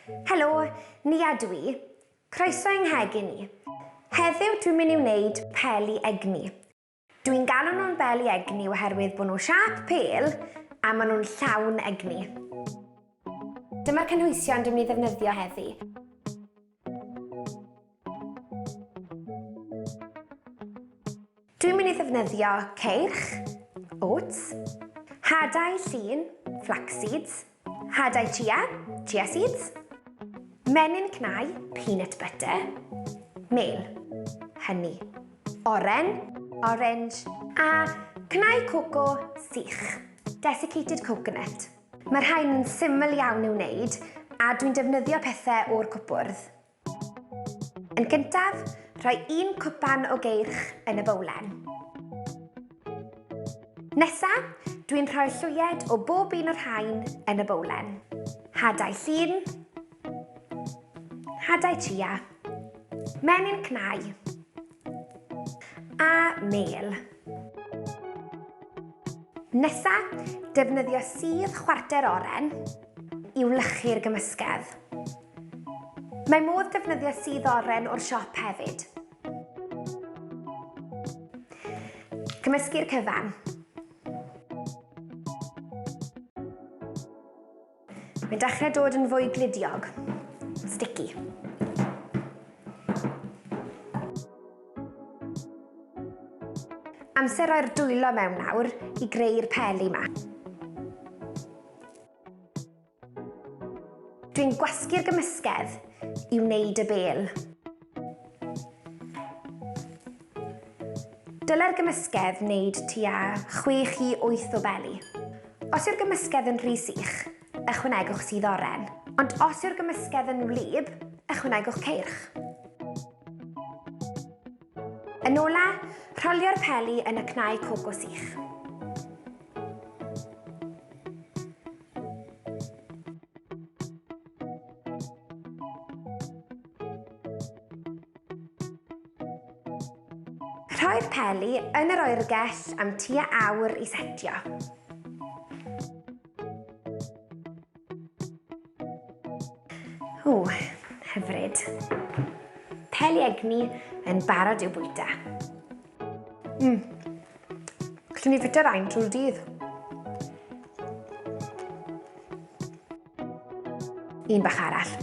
Helo, ni a dwi. Croeso yng nghegin i. Heddiw dwi'n mynd i wneud Peli Egni. Dwi'n galw nhw'n Peli Egni oherwydd bod nhw'n siap pel a maen nhw'n llawn egni. Dyma'r cynhwysion dwi'n mynd i ddefnyddio heddi. Dwi'n mynd i ddefnyddio ceirch, oats, hadau llin, flax seeds, hadau chia, chia seeds, menyn cnau, peanut butter, mel, honey, oren, orange, a cnau coco sych, desiccated coconut. Mae'r rhain yn syml iawn i'w wneud a dwi'n defnyddio pethau o'r cwpwrdd. Yn gyntaf, rhoi 1 cwpan o geirch yn y bowlen. Nesaf, dwi'n rhoi llwyaid o bob un o'r rhain yn y bowlen. Hadau llin, hadau chia, menyn cnau a mel. Nesaf, defnyddio sydd chwarter oren i wlychu'r gymysgedd. Mae modd defnyddio sydd oren o'r siop hefyd. Cymysgu'r cyfan. Mae'n dechrau dod yn fwy gludiog, sticky. Amser roi'r dwylo mewn nawr i greu'r peli yma. Dwi'n gwasgu'r gymysgedd i wneud y bel. Dylai'r gymysgedd wneud tua 6 i 8 o beli. Os yw'r gymysgedd yn rhy sych, ychwanegwch sydd oren. Ond os yw'r gymysgedd yn wlyb, ychwanegwch ceirch. Yn ola, rholio'r peli yn y cnau coco sych. Rhoi'r peli yn yr oergell am tua awr i setio. Hyfryd. Peli Egni yn barod i'w bwyta. Gallwn ni fita rain trwy'r dydd. Un bach arall.